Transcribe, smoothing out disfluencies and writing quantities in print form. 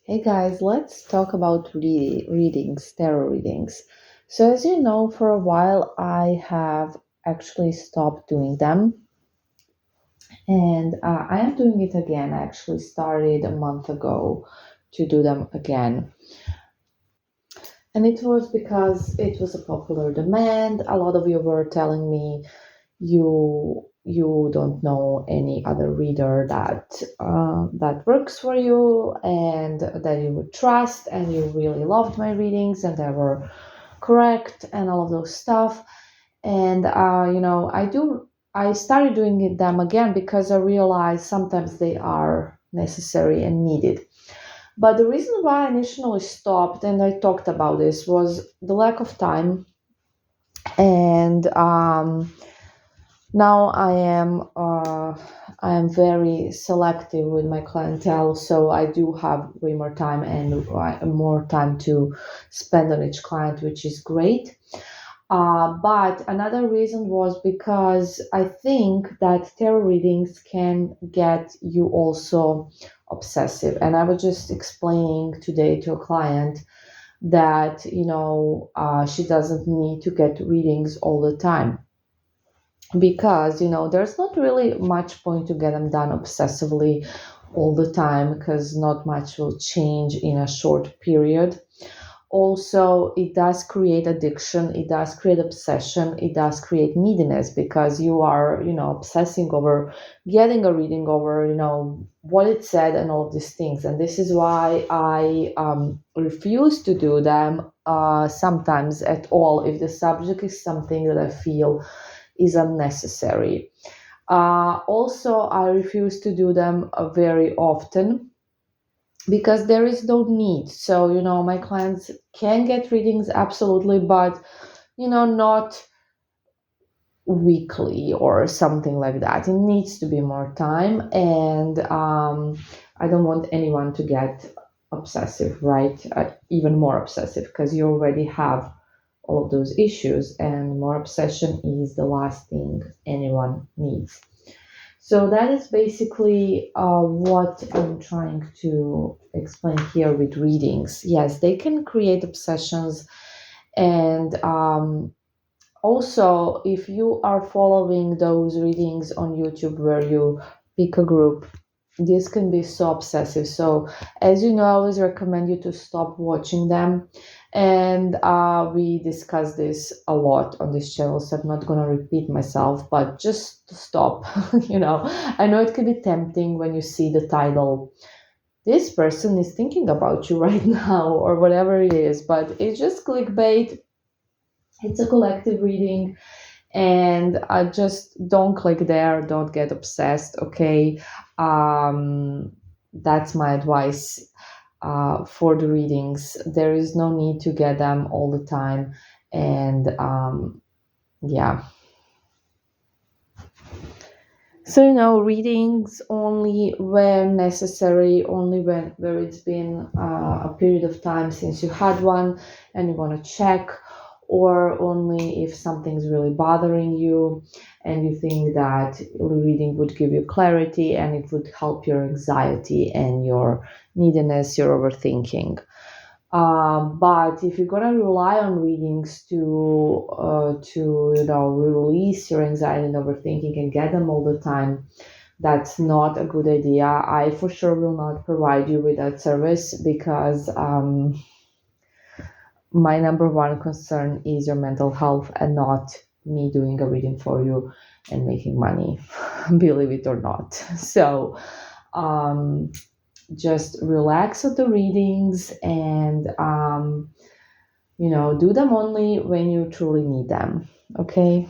Hey guys, let's talk about readings, tarot readings. So, as you know, for a while I have actually stopped doing them, and I am doing it again. I actually started a month ago to do them again, and it was because it was a popular demand. A lot of you were telling me you don't know any other reader that works for you and that you would trust, and you really loved my readings and they were correct and all of those stuff. And I started doing them again because I realized sometimes they are necessary and needed. But the reason why I initially stopped, and I talked about this, was the lack of time. And now I am very selective with my clientele, so I do have way more time and more time to spend on each client, which is great. But another reason was because I think that tarot readings can get you also obsessive. And I was just explaining today to a client that she doesn't need to get readings all the time, because there's not really much point to get them done obsessively all the time, because not much will change in a short period. Also, it does create addiction, it does create obsession, it does create neediness, because you are obsessing over getting a reading, over what it said and all of these things. And this is why I refuse to do them sometimes at all, if the subject is something that I feel is unnecessary. Also, I refuse to do them very often because there is no need. So, my clients can get readings absolutely, but, not weekly or something like that. It needs to be more time. And I don't want anyone to get obsessive, right? Even more obsessive, because you already have all of those issues, and more obsession is the last thing anyone needs. So that is basically what I'm trying to explain here with readings. Yes, they can create obsessions. And also, if you are following those readings on YouTube where you pick a group, this can be so obsessive. So, as you know, I always recommend you to stop watching them. And we discuss this a lot on this channel, so I'm not going to repeat myself, but just to stop. I know it can be tempting when you see the title, this person is thinking about you right now, or whatever it is, but it's just clickbait. It's a collective reading, and just don't click there, don't get obsessed, okay? That's my advice for the readings. There is no need to get them all the time. And yeah. So, readings only when necessary, only when where it's been a period of time since you had one and you want to check, or only if something's really bothering you and you think that reading would give you clarity and it would help your anxiety and your neediness, your overthinking. But if you're gonna rely on readings to release your anxiety and overthinking and get them all the time, that's not a good idea. I for sure will not provide you with that service, because my number one concern is your mental health and not me doing a reading for you and making money, believe it or not. So um, just relax at the readings, and do them only when you truly need them. Okay.